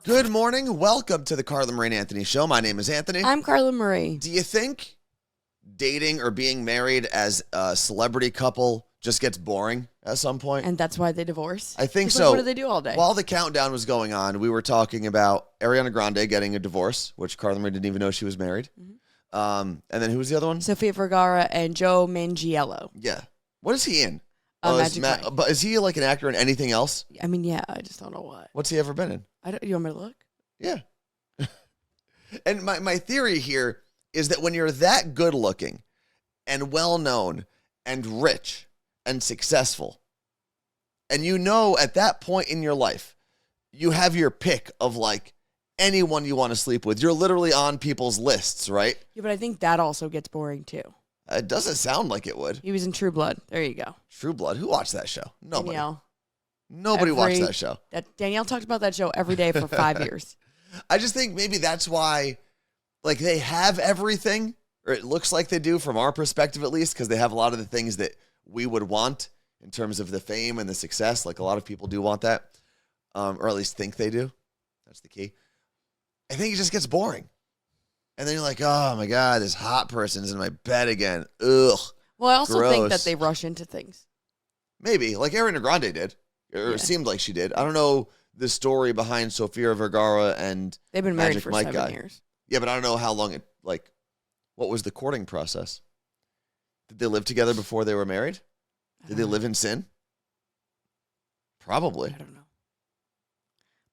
Good morning. Welcome to the Carla Marie and Anthony Show. My name is Anthony. I'm Carla Marie. Do you think dating or being married as a celebrity couple just gets boring at some point? And that's why they divorce? I think so. What do they do all day? While the countdown was going on, we were talking about Ariana Grande getting a divorce, which Carla Marie didn't even know she was married. Mm-hmm. And then who was the other one? Sofia Vergara and Joe Manganiello. Yeah. What is he in? Magic Mike. But is he like an actor in anything else? I mean, yeah, I just don't know what. What's he ever been in? You want me to look? Yeah. And my theory here is that when you're that good looking and well known and rich and successful, and you know at that point in your life, you have your pick of like anyone you want to sleep with. You're literally on people's lists, right? Yeah, but I think that also gets boring too. It doesn't sound like it would. He was in True Blood. There you go. True Blood. Who watched that show? Nobody. Danielle. Nobody watched that show. Danielle talked about that show every day for 5 years. I just think maybe that's why, like, they have everything, or it looks like they do from our perspective at least, because they have a lot of the things that we would want in terms of the fame and the success. Like, a lot of people do want that, or at least think they do. That's the key. I think it just gets boring. And then you're like, oh, my God, this hot person's in my bed again. Ugh. Well, I also think gross. that they rush into things. Maybe, like Ariana Grande did, or it seemed like she did. I don't know the story behind Sofia Vergara and they've been married Magic for Mike 7 guy. years. Yeah, but I don't know how long it, like, what was the courting process? Did they live together before they were married? Did they live in sin? Probably. I don't know.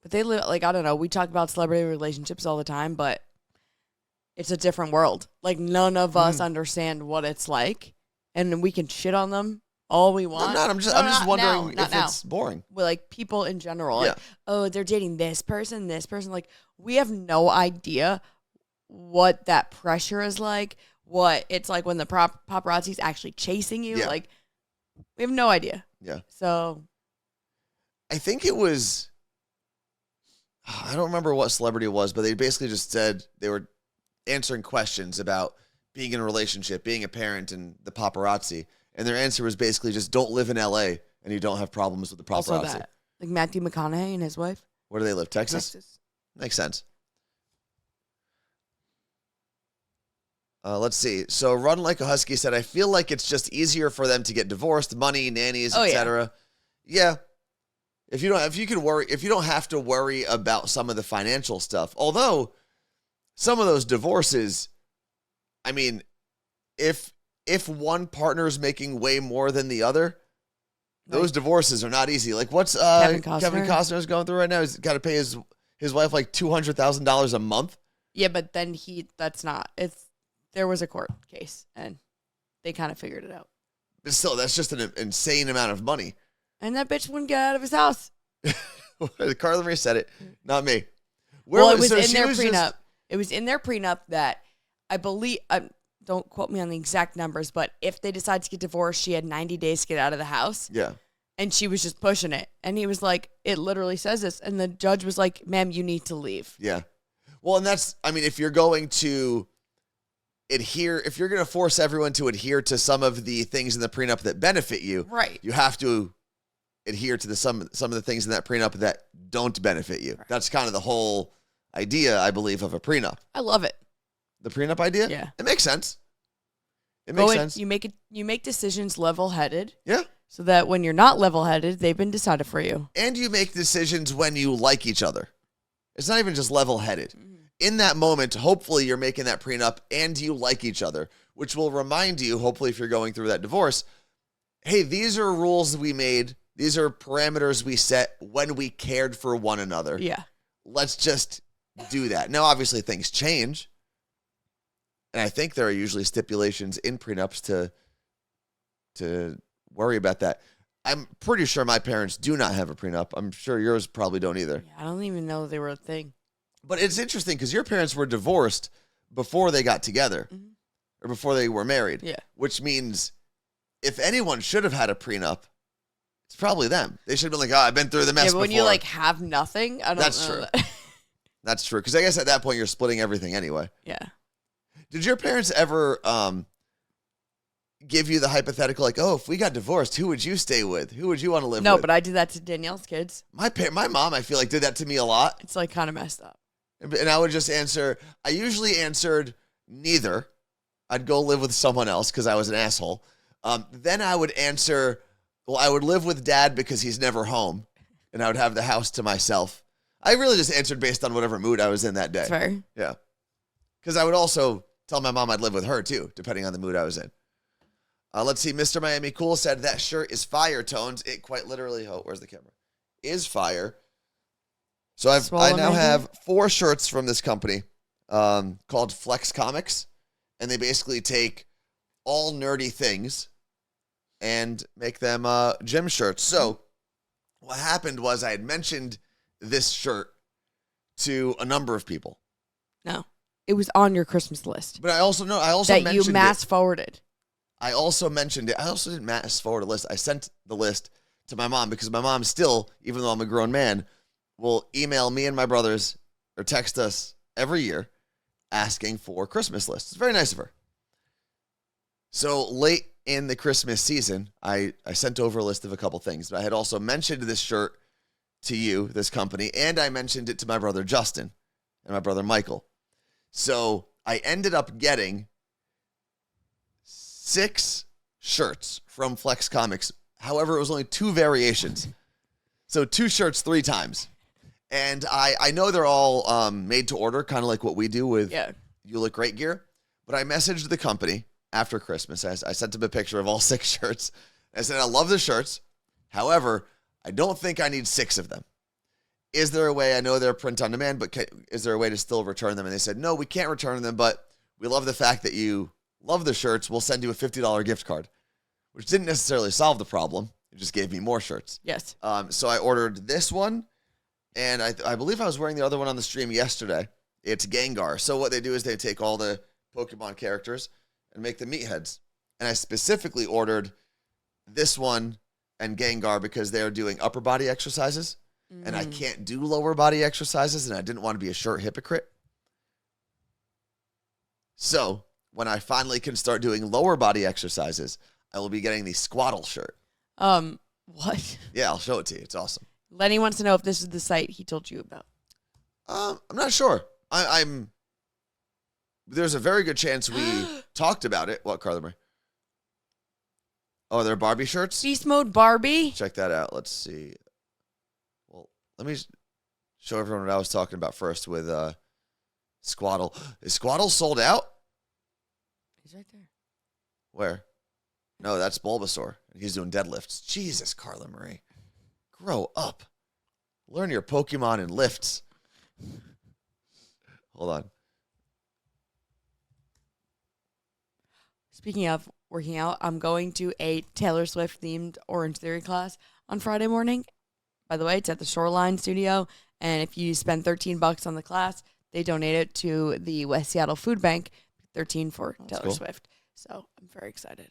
But they live, like, I don't know. We talk about celebrity relationships all the time, but it's a different world. Like, none of us understand what it's like, and we can shit on them all we want. I'm just wondering if it's boring. Well, like, people in general, Yeah. like, oh, they're dating this person. Like, we have no idea what that pressure is like, what it's like when the paparazzi's actually chasing you. Yeah. Like, we have no idea. Yeah. So I think it was, I don't remember what celebrity it was, but they basically just said they were answering questions about being in a relationship, being a parent, and the paparazzi. And their answer was basically just don't live in LA and you don't have problems with the paparazzi. also that, like Matthew McConaughey and his wife. Where do they live? Texas? Makes sense. Let's see. So Run Like a Husky said, I feel like it's just easier for them to get divorced, money, nannies, etc. Yeah. If you don't have to worry about some of the financial stuff. Although some of those divorces, I mean, if one partner is making way more than the other, those divorces are not easy. Like what's Kevin Costner's going through right now? He's got to pay his wife like $200,000 a month. Yeah, but then there was a court case and they kind of figured it out. But still, that's just an insane amount of money. And that bitch wouldn't get out of his house. Carla Marie said it, not me. It was in their prenup. It was in their prenup that I believe, don't quote me on the exact numbers, but if they decide to get divorced, she had 90 days to get out of the house. Yeah. And she was just pushing it. And he was like, it literally says this. And the judge was like, ma'am, you need to leave. Yeah. Well, and that's, I mean, if you're going to force everyone to adhere to some of the things in the prenup that benefit you, right, you have to adhere to some of the things in that prenup that don't benefit you. Right. That's kind of the whole idea, I believe, of a prenup. I love it. The prenup idea? Yeah. It makes sense. It makes sense. You make decisions level-headed. Yeah. So that when you're not level-headed, they've been decided for you. And you make decisions when you like each other. It's not even just level-headed. Mm-hmm. In that moment, hopefully you're making that prenup and you like each other, which will remind you, hopefully if you're going through that divorce, hey, these are rules we made. These are parameters we set when we cared for one another. Yeah. Let's just do that. Now, obviously things change. And I think there are usually stipulations in prenups to worry about that. I'm pretty sure my parents do not have a prenup. I'm sure yours probably don't either. Yeah, I don't even know they were a thing. But it's interesting because your parents were divorced before they got together or before they were married. Yeah. Which means if anyone should have had a prenup, it's probably them. They should have been like, oh, I've been through the mess before. Yeah, but when you like have nothing, I don't know. That's true. That's true. Because I guess at that point you're splitting everything anyway. Yeah. Did your parents ever give you the hypothetical, like, oh, if we got divorced, who would you stay with? Who would you want to live with? No, but I did that to Danielle's kids. My mom, I feel like, did that to me a lot. It's like kind of messed up. And I would just answer, I usually answered neither. I'd go live with someone else because I was an asshole. Then I would answer, well, I would live with Dad because he's never home, and I would have the house to myself. I really just answered based on whatever mood I was in that day. That's fair. Yeah. Because I would also tell my mom I'd live with her, too, depending on the mood I was in. Let's see. Mr. Miami Cool said that shirt is fire tones. It quite literally, where's the camera? Is fire. So I now have 4 shirts from this company called Flex Comics. And they basically take all nerdy things and make them gym shirts. So what happened was I had mentioned this shirt to a number of people. No, it was on your Christmas list. But I also that mentioned you mass forwarded. I also mentioned it. I also didn't mass forward a list. I sent the list to my mom because my mom still, even though I'm a grown man, will email me and my brothers or text us every year asking for Christmas lists. It's very nice of her. So late in the Christmas season, I sent over a list of a couple things. But I had also mentioned this shirt to you, this company, and I mentioned it to my brother Justin and my brother Michael. So I ended up getting 6 shirts from Flex Comics. However, it was only 2 variations. So 2 shirts 3 times. And I know they're all made to order, kind of like what we do with You Look Great gear. But I messaged the company after Christmas. I sent them a picture of all 6 shirts. I said, I love the shirts. However, I don't think I need 6 of them. Is there a way, I know they're print on demand, but is there a way to still return them? And they said, no, we can't return them, but we love the fact that you love the shirts. We'll send you a $50 gift card, which didn't necessarily solve the problem. It just gave me more shirts. Yes. So I ordered this one, and I believe I was wearing the other one on the stream yesterday. It's Gengar. So what they do is they take all the Pokemon characters and make them meatheads. And I specifically ordered this one and Gengar because they're doing upper body exercises. And I can't do lower body exercises, and I didn't want to be a shirt hypocrite. So when I finally can start doing lower body exercises, I will be getting the Squaddle shirt. What? Yeah, I'll show it to you. It's awesome. Lenny wants to know if this is the site he told you about. I'm not sure. I'm. There's a very good chance we talked about it. What, Carla Marie? Oh, they're Barbie shirts? Beast Mode Barbie? Check that out. Let's see. Well, let me show everyone what I was talking about first with Squaddle. Is Squaddle sold out? He's right there. Where? No, that's Bulbasaur. He's doing deadlifts. Jesus, Carla Marie. Grow up. Learn your Pokemon and lifts. Hold on. Speaking of working out, I'm going to a Taylor Swift themed Orange Theory class on Friday morning. By the way, it's at the Shoreline Studio, and if you spend $13 on the class, they donate it to the West Seattle Food Bank. 13 for Taylor cool. Swift. So I'm very excited.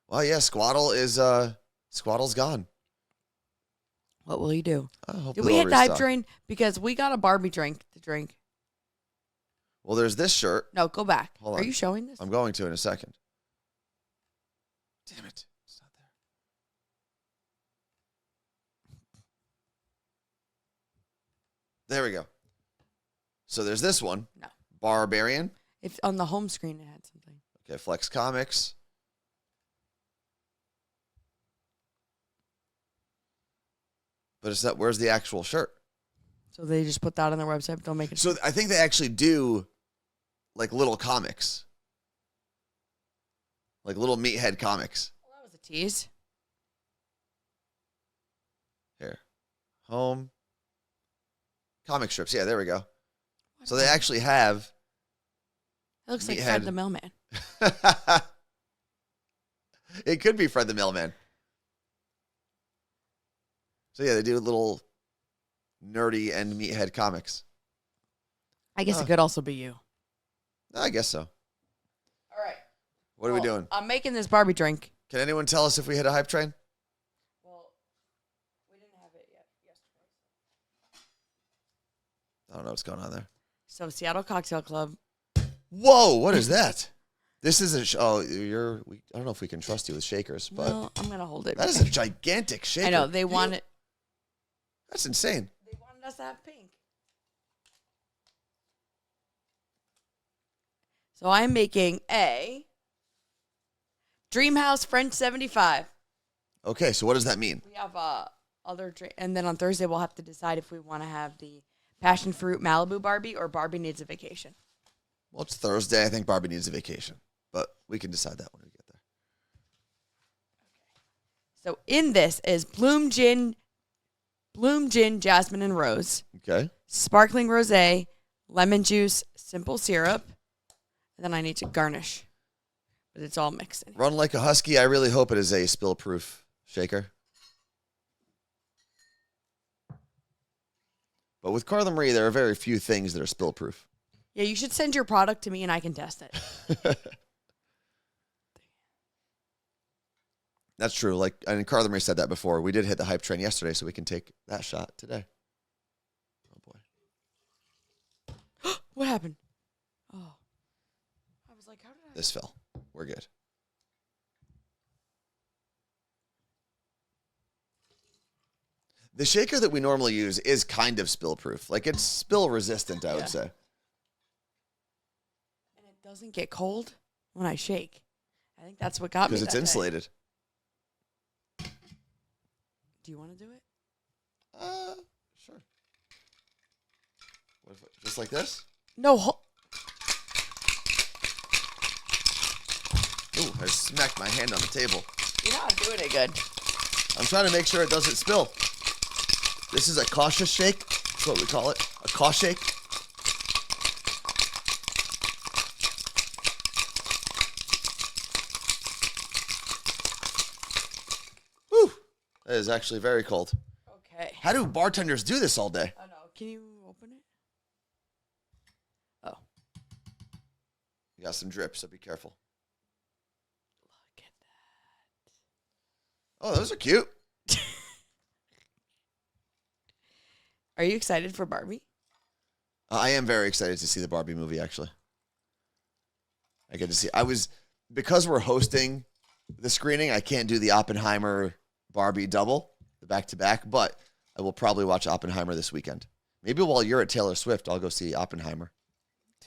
Well, yeah, Squaddle's gone. What will you do? Did we hit the hype train? Because we got a Barbie drink to drink. Well, there's this shirt. No, go back. Hold on. Are you showing this? I'm going to in a second. Damn it. It's not there. There we go. So there's this one. No. Barbarian. If on the home screen it had something. Okay, Flex Comics. But it's not, where's the actual shirt? So they just put that on their website, but don't make it. So I think they actually do like little comics. Like little meathead comics. Well, that was a tease. Here. Home. Comic strips. Yeah, there we go. So they actually have. It looks like Fred the Mailman. It could be Fred the Mailman. So yeah, they do little nerdy and meathead comics. I guess it could also be you. I guess so. All right. What are we doing? I'm making this Barbie drink. Can anyone tell us if we hit a hype train? Well, we didn't have it yet yesterday. I don't know what's going on there. So Seattle Cocktail Club. Whoa, what is that? This is a I don't know if we can trust you with shakers, but no, I'm gonna hold it. That is a gigantic shaker. I know they want it. That's insane. They wanted us to have pink. So I'm making a Dream House French 75. Okay, so what does that mean? We have other drink, and then on Thursday we'll have to decide if we want to have the passion fruit Malibu Barbie or Barbie needs a vacation. Well, it's Thursday. I think Barbie needs a vacation, but we can decide that when we get there. Okay. So in this is Bloom Gin, Jasmine and Rose. Okay. Sparkling rosé, lemon juice, simple syrup, and then I need to garnish. But it's all mixed in. Run like a husky. I really hope it is a spill-proof shaker. But with Carla Marie, there are very few things that are spill-proof. Yeah, you should send your product to me and I can test it. That's true. And Carla Marie said that before. We did hit the hype train yesterday, so we can take that shot today. Oh, boy. What happened? Oh. I was like, how did I... This fell. We're good. The shaker that we normally use is kind of spill-proof. It's spill-resistant, I would say. And it doesn't get cold when I shake. I think that's what got me. Because it's insulated. Do you want to do it? Sure. Just like this? No. Ooh, I smacked my hand on the table. You're not doing it good. I'm trying to make sure it doesn't spill. This is a cautious shake. That's what we call it. A cautious shake. Whew. That is actually very cold. Okay. How do bartenders do this all day? I know. Can you open it? Oh. You got some drips, so be careful. Look at that. Oh, those are cute. Are you excited for Barbie? I am very excited to see the Barbie movie, actually. I get to see. Because we're hosting the screening, I can't do the Oppenheimer Barbie double, the back-to-back, but I will probably watch Oppenheimer this weekend. Maybe while you're at Taylor Swift, I'll go see Oppenheimer.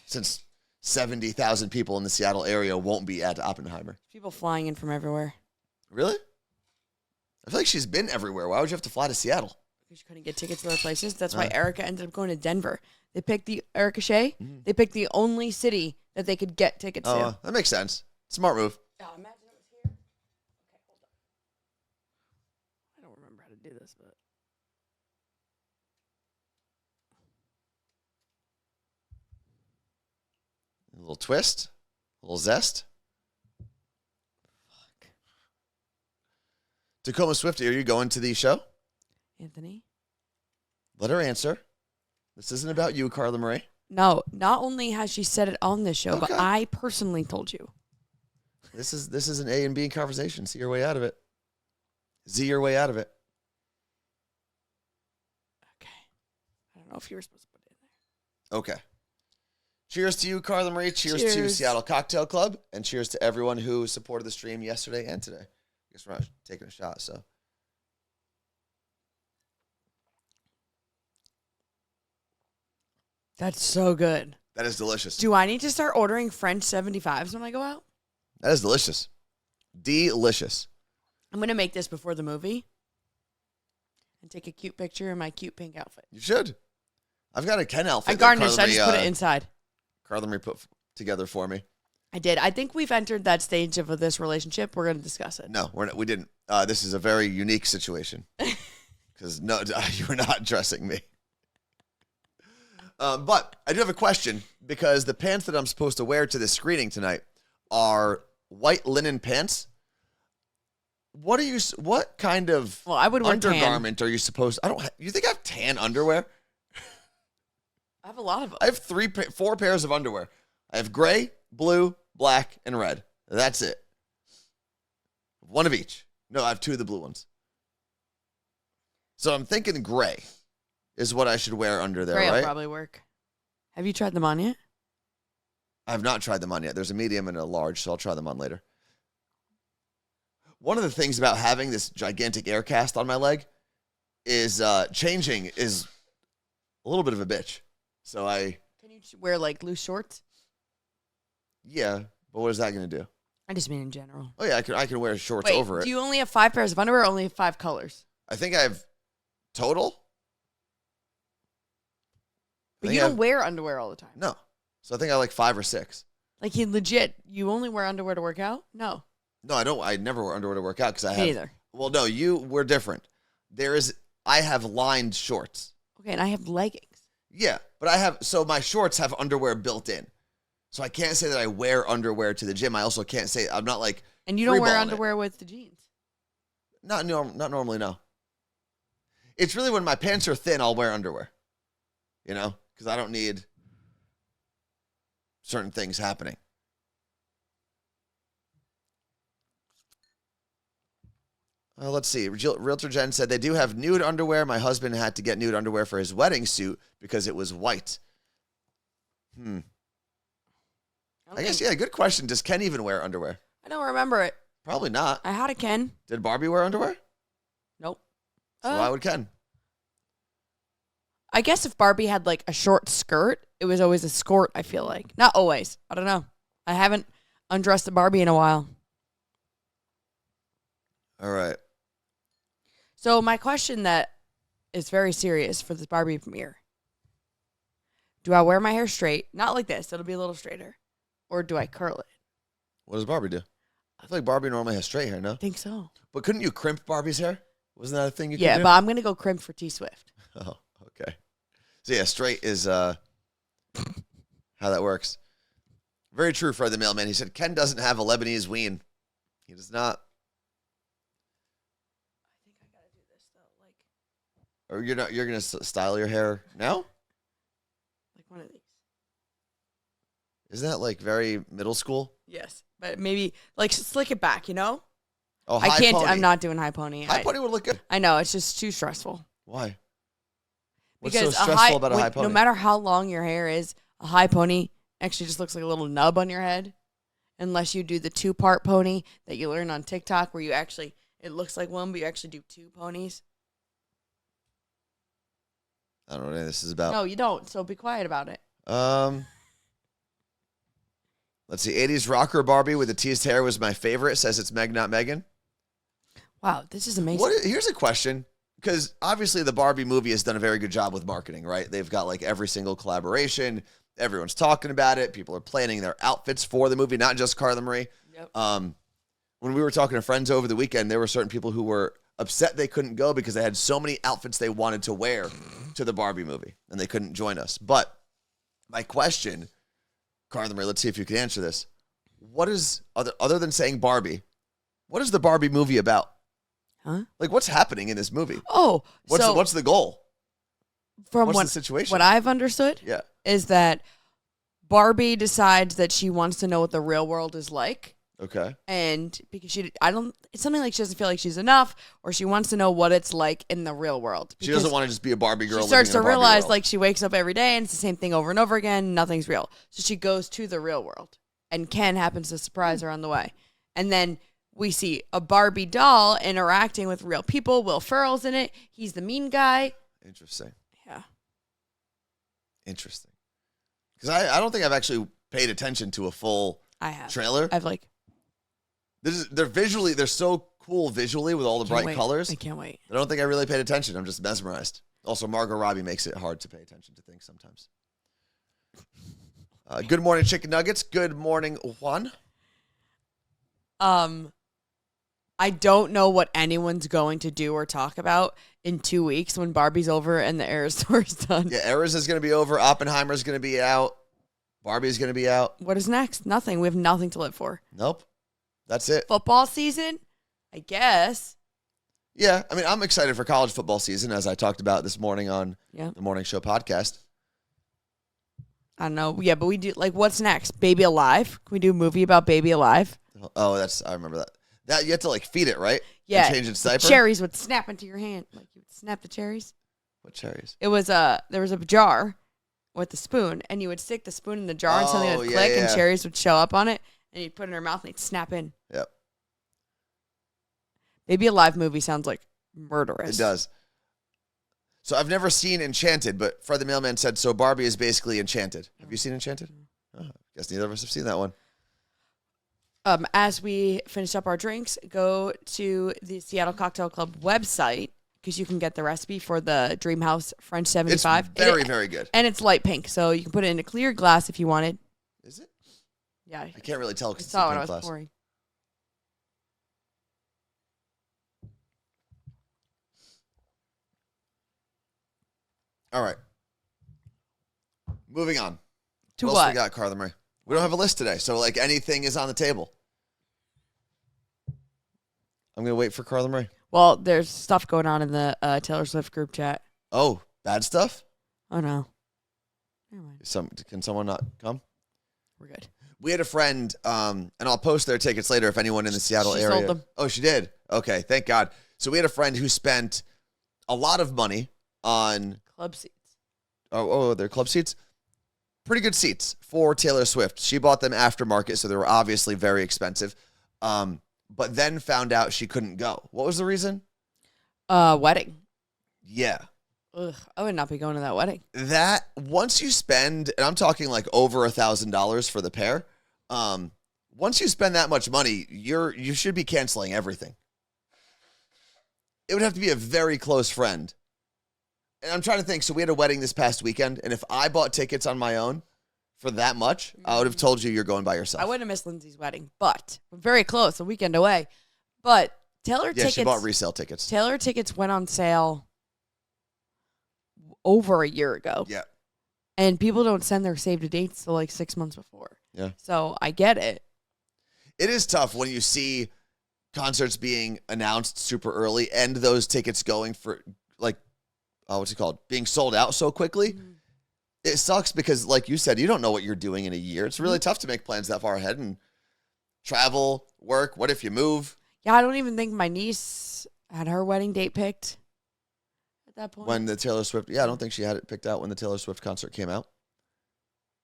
Since 70,000 people in the Seattle area won't be at Oppenheimer. People flying in from everywhere. Really? I feel like she's been everywhere. Why would you have to fly to Seattle? Because you couldn't get tickets to other places. That's why Erica ended up going to Denver. They picked Erica Shea. Mm-hmm. They picked the only city that they could get tickets to. That makes sense. Smart move. Oh, imagine it was here. Okay, hold on. I don't remember how to do this, but... A little twist. A little zest. Fuck. Tacoma Swiftie, are you going to the show? Anthony? Let her answer. This isn't about you, Carla Marie. No, not only has she said it on this show, but I personally told you. This is an A and B conversation. See your way out of it. Z your way out of it. Okay. I don't know if you were supposed to put it in there. Okay. Cheers to you, Carla Marie. Cheers to Seattle Cocktail Club. And cheers to everyone who supported the stream yesterday and today. I guess we're not taking a shot, so... That's so good. That is delicious. Do I need to start ordering French 75s when I go out? That is delicious. Delicious. I'm going to make this before the movie and take a cute picture in my cute pink outfit. You should. I've got a Ken outfit. I garnished. I just put it inside. Carla Marie put together for me. I did. I think we've entered that stage of this relationship. We're going to discuss it. No, we didn't. This is a very unique situation. Because no, you were not dressing me. But I do have a question because the pants that I'm supposed to wear to this screening tonight are white linen pants. What kind of I would wear undergarment are you supposed? You think I have tan underwear? I have a lot of them. I have 4 pairs of underwear. I have gray, blue, black, and red. That's it. One of each. No, I have 2 of the blue ones. So I'm thinking gray is what I should wear under there, Gray right? will probably work. Have you tried them on yet? I have not tried them on yet. There's a medium and a large, so I'll try them on later. One of the things about having this gigantic air cast on my leg is changing is a little bit of a bitch. So Can you wear like loose shorts? Yeah, but what is that going to do? I just mean in general. Oh yeah, I can wear shorts over it. Do you only have 5 pairs of underwear or only 5 colors? I think I have total. But you don't wear underwear all the time. No. So I think I have like 5 or 6. Like you only wear underwear to work out? No. No, I don't. I never wear underwear to work out because I have. Me either. Well, no, we're different. I have lined shorts. Okay, and I have leggings. Yeah, but so my shorts have underwear built in. So I can't say that I wear underwear to the gym. I also can't say, I'm not like. And you don't wear underwear with the jeans? Not normally, no. It's really when my pants are thin, I'll wear underwear. You know? Because I don't need certain things happening. Let's see. Realtor Jen said they do have nude underwear. My husband had to get nude underwear for his wedding suit because it was white. I guess, yeah, good question. Does Ken even wear underwear? I don't remember it. Probably not. I had a Ken. Did Barbie wear underwear? Nope. So why would Ken? I guess if Barbie had like a short skirt, it was always a skirt, I feel like. Not always. I don't know. I haven't undressed a Barbie in a while. All right. So my question that is very serious for this Barbie premiere. Do I wear my hair straight? Not like this. It'll be a little straighter. Or do I curl it? What does Barbie do? I feel like Barbie normally has straight hair, no? I think so. But couldn't you crimp Barbie's hair? Wasn't that a thing you could do? Yeah, but I'm going to go crimp for T-Swift. Oh, okay. So yeah, straight is how that works. Very true, Fred the Mailman. He said, Ken doesn't have a Lebanese ween. He does not. I think I got to do this, though. Or you're going to style your hair now? Like one of these. Isn't that like very middle school? Yes, but maybe like slick it back, you know? Oh, I can't. pony. I'm not doing high pony. High pony would look good. I know it's just too stressful. Why? What's Because so stressful about a high pony? No matter how long your hair is, a high pony actually just looks like a little nub on your head. Unless you do the 2-part pony that you learn on TikTok, where it looks like one, but you actually do 2 ponies. I don't know what this is about. No, you don't. So be quiet about it. Let's see. 80s rocker Barbie with the teased hair was my favorite. Says it's Meg, not Megan. Wow, this is amazing. Here's a question. Because obviously the Barbie movie has done a very good job with marketing, right? They've got like every single collaboration. Everyone's talking about it. People are planning their outfits for the movie, not just Carla Marie. Yep. When we were talking to friends over the weekend, there were certain people who were upset they couldn't go because they had so many outfits they wanted to wear to the Barbie movie, and they couldn't join us. But my question, Carla Marie, let's see if you can answer this. What is, other than saying Barbie, what is the Barbie movie about? Huh? Like, what's happening in this movie? Oh, what's the goal? What's the situation? What I've understood is that Barbie decides that she wants to know what the real world is like. Okay. And because it's something like she doesn't feel like she's enough, or she wants to know what it's like in the real world. She doesn't want to just be a Barbie girl. She starts to realize like she wakes up every day and it's the same thing over and over again. Nothing's real. So she goes to the real world, and Ken happens to surprise her on the way. And then we see a Barbie doll interacting with real people. Will Ferrell's in it. He's the mean guy. Interesting. Yeah. Interesting. Because I don't think I've actually paid attention to a full trailer. I've like. They're so cool visually with all the bright colors. I can't wait. I don't think I really paid attention. I'm just mesmerized. Also, Margot Robbie makes it hard to pay attention to things sometimes. Good morning, Chicken Nuggets. Good morning, Juan. I don't know what anyone's going to do or talk about in 2 weeks when Barbie's over and the Eras Tour is done. Yeah, Eras is going to be over. Oppenheimer's going to be out. Barbie's going to be out. What is next? Nothing. We have nothing to live for. Nope. That's it. Football season? I guess. Yeah. I mean, I'm excited for college football season, as I talked about this morning on the Morning Show podcast. I don't know. Yeah, but we do, like, what's next? Baby Alive? Can we do a movie about Baby Alive? Oh, I remember that. That you have to like feed it, right? Yeah. And change its diaper. Cherries would snap into your hand. Like you would snap the cherries. What cherries? It was there was a jar with the spoon, and you would stick the spoon in the jar and something would click and cherries would show up on it, and you'd put it in her mouth and they'd snap in. Yep. Maybe a live movie sounds like murderous. It does. So I've never seen Enchanted, but Fred the Mailman said, so Barbie is basically Enchanted. Have you seen Enchanted? Oh, I guess neither of us have seen that one. As we finish up our drinks, go to the Seattle Cocktail Club website because you can get the recipe for the Dream House French 75. It's very, very good. And it's light pink, so you can put it in a clear glass if you wanted. Is it? Yeah. I can't really tell because I it's saw a when I pink was glass. pouring. All right. Moving on. To what what? else we got, Carla Marie? We don't have a list today, so like anything is on the table. I'm going to wait for Carla Marie. Well, there's stuff going on in the Taylor Swift group chat. Oh, bad stuff? Oh, no. Never mind. Can someone not come? We're good. We had a friend, and I'll post their tickets later if anyone in the Seattle She area. sold them. Oh, she did? Okay, thank God. So we had a friend who spent a lot of money on... Club seats. Oh, their club seats? Pretty good seats for Taylor Swift. She bought them aftermarket, so they were obviously very expensive. But then found out she couldn't go. What was the reason? Wedding. Yeah. Ugh, I would not be going to that wedding. That, once you spend, and I'm talking like over $1,000 for the pair, once you spend that much money, you should be canceling everything. It would have to be a very close friend. And I'm trying to think, so we had a wedding this past weekend, and if I bought tickets on my own for that much, I would have told you you're going by yourself. I wouldn't have missed Lindsay's wedding, but we're very close, a weekend away. But Taylor tickets... she bought resale tickets. Taylor tickets went on sale over a year ago. Yeah. And people don't send their save to dates till like 6 months before. Yeah. So I get it. It is tough when you see concerts being announced super early and those tickets going for like, what's it called? Being sold out so quickly. Mm-hmm. It sucks because, like you said, you don't know what you're doing in a year. It's really tough to make plans that far ahead and travel, work. What if you move? Yeah, I don't even think my niece had her wedding date picked at that point. When the Taylor Swift, I don't think she had it picked out when the Taylor Swift concert came out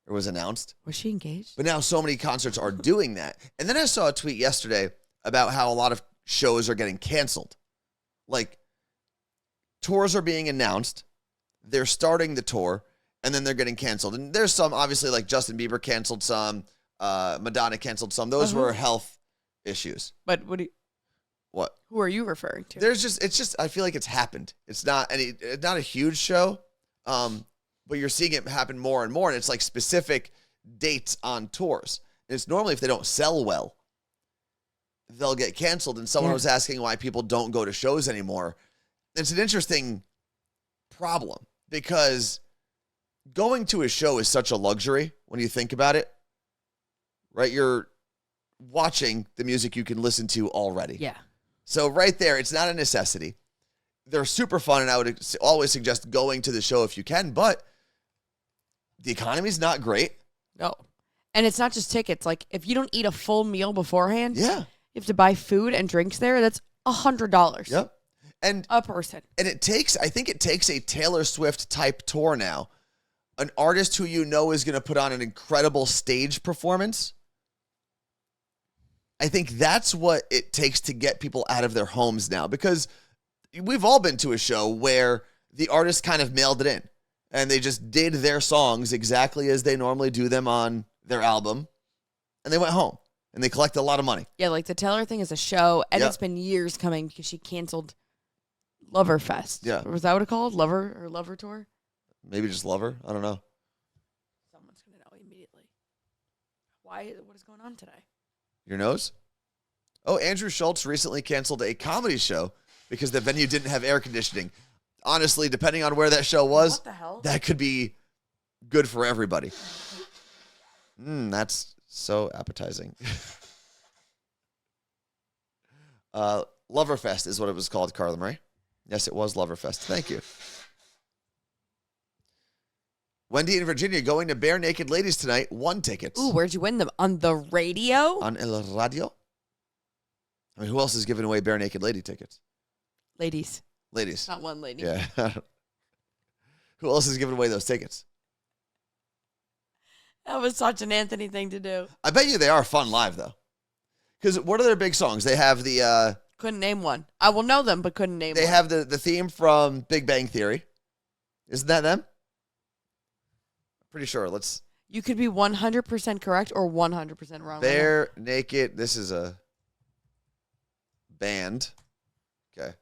or was announced. Was she engaged? But now so many concerts are doing that. And then I saw a tweet yesterday about how a lot of shows are getting canceled. Like, tours are being announced, they're starting the tour, and then they're getting canceled. And there's some, obviously, like Justin Bieber canceled some, Madonna canceled some. Those were health issues. But what? Who are you referring to? It's just, I feel like it's happened. It's not not a huge show, but you're seeing it happen more and more, and it's like specific dates on tours. And it's normally if they don't sell well, they'll get canceled. And someone was asking why people don't go to shows anymore. It's an interesting problem because going to a show is such a luxury when you think about it, right? You're watching the music you can listen to already. Yeah. So right there, it's not a necessity. They're super fun, and I would always suggest going to the show if you can, but the economy's not great. No. And it's not just tickets. Like, if you don't eat a full meal beforehand, you have to buy food and drinks there. That's $100. Yep. And a person. And I think it takes a Taylor Swift type tour now. An artist who you know is going to put on an incredible stage performance. I think that's what it takes to get people out of their homes now, because we've all been to a show where the artist kind of mailed it in and they just did their songs exactly as they normally do them on their album, and they went home and they collected a lot of money. Yeah, like the Taylor thing is a show, and it's been years coming because she canceled Loverfest. Yeah. Was that what it called? Lover Tour? Maybe just Lover? I don't know. Someone's going to know immediately. What is going on today? Your nose? Oh, Andrew Schultz recently canceled a comedy show because the venue didn't have air conditioning. Honestly, depending on where that show was, what the hell? That could be good for everybody. That's so appetizing. Loverfest is what it was called, Carla Marie. Yes, it was Loverfest. Thank you. Wendy in Virginia going to Bare Naked Ladies tonight. 1 tickets. Ooh, where'd you win them? On the radio? On El Radio? I mean, who else is giving away Bare Naked Lady tickets? Ladies. Ladies. Not one lady. Yeah. Who else is giving away those tickets? That was such an Anthony thing to do. I bet you they are fun live, though. Because what are their big songs? They have the... couldn't name one. I will know them, but couldn't name one. They have the theme from Big Bang Theory. Isn't that them? I'm pretty sure. Let's... You could be 100% correct or 100% wrong. Bare Naked. This is a band. Okay.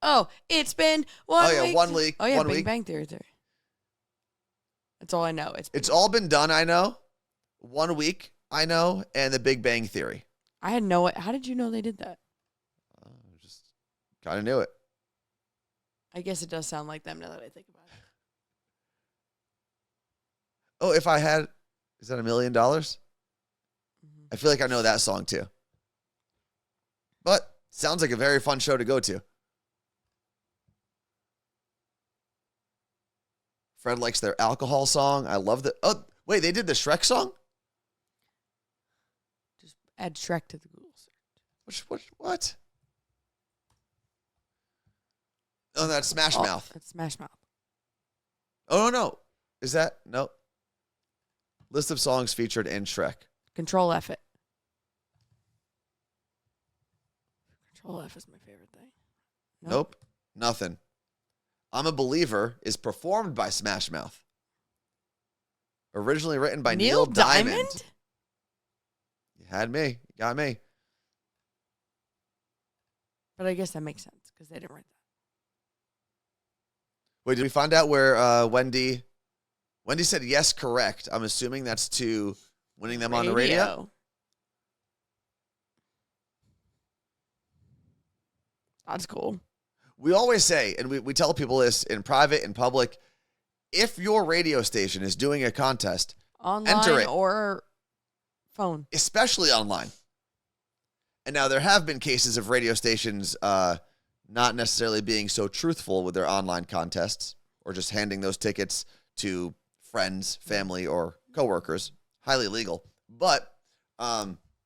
Oh, it's been 1 week. 1 week. Oh, yeah, 1 Big week. Bang Theory. That's all I know. It's all been done, I know. 1 week, I know. And the Big Bang Theory. I had no... How did you know they did that? Just kind of knew it. I guess it does sound like them now that I think about it. Oh, if I had... Is that $1 million? Mm-hmm. I feel like I know that song, too. But sounds like a very fun show to go to. Fred likes their alcohol song. I love the... Oh, wait, they did the Shrek song? Just add Shrek to the Google search. What? Oh, that's Smash Mouth. That's Smash Mouth. Oh, no. Is that... No. List of songs featured in Shrek. Control F it. Control F is my favorite thing. Nope. Nothing. I'm a Believer is performed by Smash Mouth. Originally written by Neil Diamond. You had me. You got me. But I guess that makes sense because they didn't write that. Wait, did we find out where Wendy said yes, correct? I'm assuming that's to winning them on the radio. That's cool. We always say, and we tell people this in private, in public, if your radio station is doing a contest, online enter it. Or phone. Especially online. And now there have been cases of radio stations not necessarily being so truthful with their online contests or just handing those tickets to friends, family, or coworkers. Highly legal. But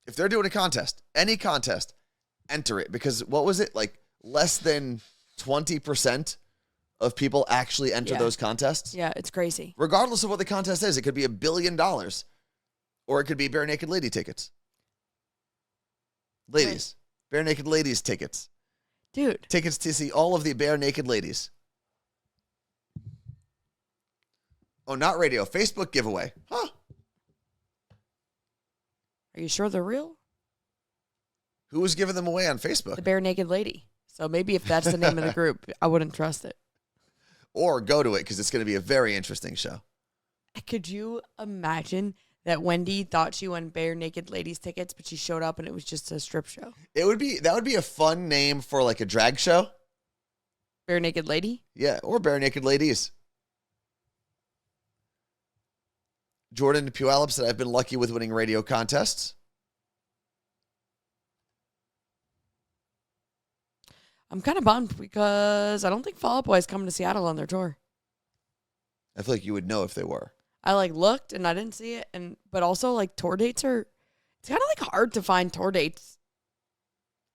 if they're doing a contest, any contest, enter it. Because what was it? Like less than 20% of people actually enter those contests. Yeah, it's crazy. Regardless of what the contest is, it could be $1 billion or it could be Bare Naked Lady tickets. Ladies. Right. Bare Naked Ladies tickets. Dude. Tickets to see all of the Bare Naked Ladies. Oh, not radio. Facebook giveaway. Huh. Are you sure they're real? Who was giving them away on Facebook? The Bare Naked Lady. So maybe if that's the name of the group, I wouldn't trust it. Or go to it because it's going to be a very interesting show. Could you imagine that Wendy thought she won Bare Naked Ladies tickets, but she showed up and it was just a strip show? That would be a fun name for like a drag show. Bare Naked Lady? Yeah, or Bare Naked Ladies. Jordan Puyallup said, I've been lucky with winning radio contests. I'm kind of bummed because I don't think Fall Out Boy is coming to Seattle on their tour. I feel like you would know if they were. I looked and I didn't see it, but also tour dates are. It's kind of hard to find tour dates.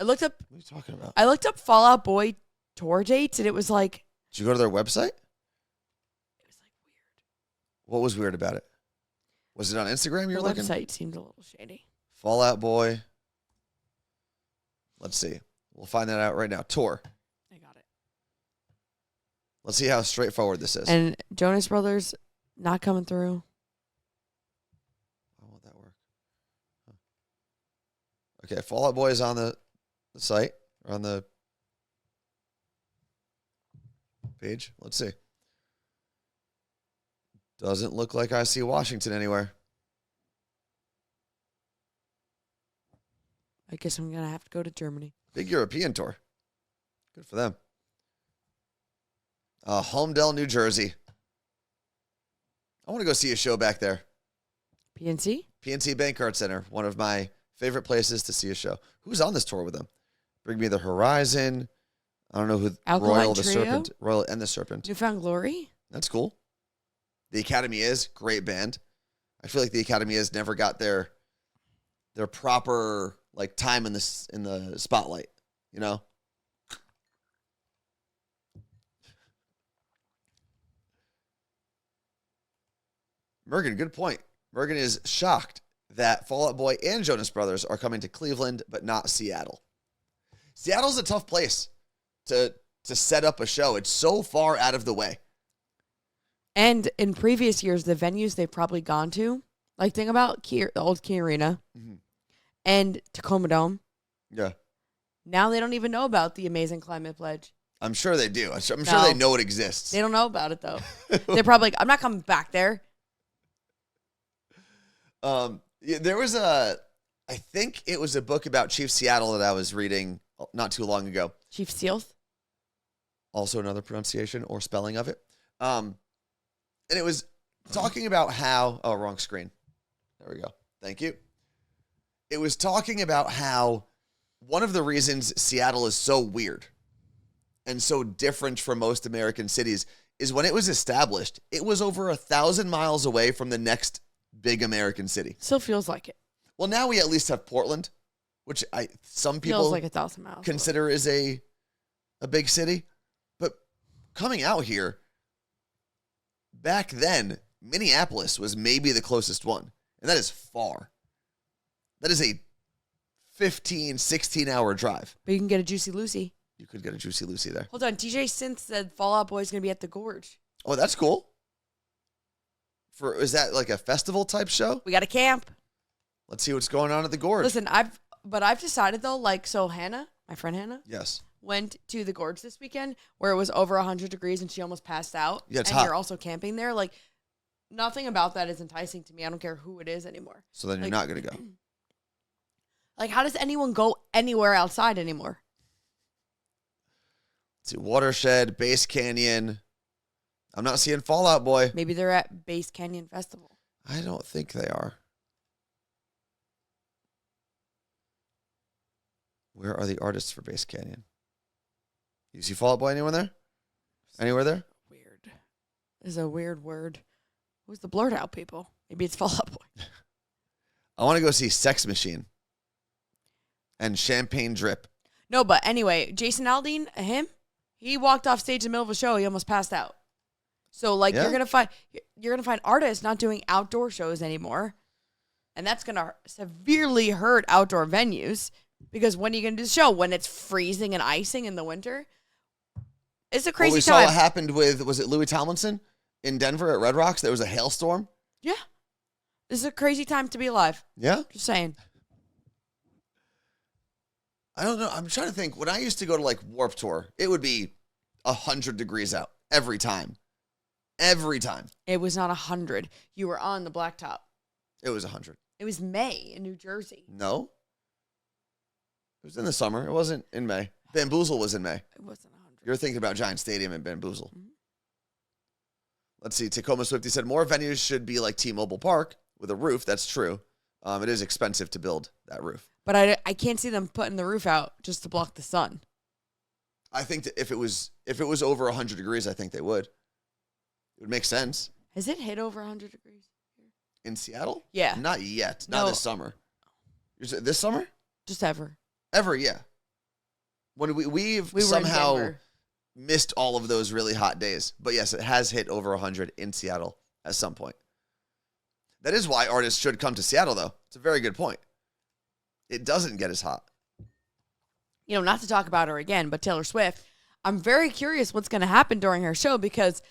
I looked up. What are you talking about? I looked up Fall Out Boy tour dates and it was like. Did you go to their website? It was weird. What was weird about it? Was it on Instagram you're looking? The website seemed a little shady. Fall Out Boy. Let's see. We'll find that out right now. Tour. I got it. Let's see how straightforward this is. And Jonas Brothers not coming through. How will that work? Okay, Fall Out Boy is on the site, or on the page. Let's see. Doesn't look like I see Washington anywhere. I guess I'm going to have to go to Germany. Big European tour. Good for them. Homedale, New Jersey. I want to go see a show back there. PNC? PNC Bank Art Center. One of my favorite places to see a show. Who's on this tour with them? Bring Me the Horizon. I don't know who. Alkaline Royal Trio? the Serpent. Royal and the Serpent. Newfound Glory? That's cool. The Academy is great band. I feel like the Academy has never got their proper time in the spotlight, you know? Mergen, good point. Mergen is shocked that Fall Out Boy and Jonas Brothers are coming to Cleveland, but not Seattle. Seattle's a tough place to set up a show. It's so far out of the way. And in previous years, the venues they've probably gone to, like think about the old Key Arena and Tacoma Dome. Yeah. Now they don't even know about the amazing Climate Pledge. I'm sure they do. I'm sure they know it exists. They don't know about it, though. They're probably like, I'm not coming back there. There was I think it was a book about Chief Seattle that I was reading not too long ago. Chief Sealth? Also another pronunciation or spelling of it. And it was talking about how, wrong screen. There we go. Thank you. It was talking about how one of the reasons Seattle is so weird and so different from most American cities is when it was established, it was over 1,000 miles away from the next big American city. Still feels like it. Well, now we at least have Portland, which some people feels like 1,000 miles consider is a big city. But coming out here, back then, Minneapolis was maybe the closest one. And that is far. That is a 15, 16-hour drive. But you can get a Juicy Lucy. You could get a Juicy Lucy there. Hold on. TJ Synth said Fall Out Boy is going to be at the Gorge. Oh, that's cool. Is that like a festival type show? We got a camp. Let's see what's going on at the Gorge. Listen, I've decided though, so Hannah, my friend Hannah, yes, went to the Gorge this weekend where it was over 100 degrees and she almost passed out. Yeah, it's and hot. You're also camping there. Like, nothing about that is enticing to me. I don't care who it is anymore. So then you're not going to go. Like, how does anyone go anywhere outside anymore? Let's see, Watershed, Base Canyon. I'm not seeing Fall Out Boy. Maybe they're at Base Canyon Festival. I don't think they are. Where are the artists for Base Canyon? You see Fall Out Boy anywhere there? Anywhere there? Weird. Is a weird word. Who's the blurred out people? Maybe it's Fall Out Boy. I want to go see Sex Machine and Champagne Drip. No, but anyway, Jason Aldean, he walked off stage in the middle of a show. He almost passed out. So you're gonna find artists not doing outdoor shows anymore, and that's gonna severely hurt outdoor venues. Because when are you gonna do the show? When it's freezing and icing in the winter? It's a crazy time. We saw what happened with, was it Louis Tomlinson in Denver at Red Rocks? There was a hailstorm. Yeah, this is a crazy time to be alive. Yeah, just saying. I don't know. I'm trying to think. When I used to go to Warped Tour, it would be 100 degrees out every time. Every time. It was not 100. You were on the blacktop. It was 100. It was May in New Jersey. No. It was in the summer. It wasn't in May. Bamboozle was in May. It wasn't 100. You're thinking about Giant Stadium and Bamboozle. Mm-hmm. Let's see. Tacoma Swifty said more venues should be like T-Mobile Park with a roof. That's true. It is expensive to build that roof. But I can't see them putting the roof out just to block the sun. I think that if it was over 100 degrees, I think they would. It would make sense. Has it hit over 100 degrees here? In Seattle? Yeah. Not yet. Not this summer. This summer? Just ever. Ever, yeah. When we've somehow missed all of those really hot days. But yes, it has hit over 100 in Seattle at some point. That is why artists should come to Seattle, though. It's a very good point. It doesn't get as hot. Not to talk about her again, but Taylor Swift, I'm very curious what's going to happen during her show because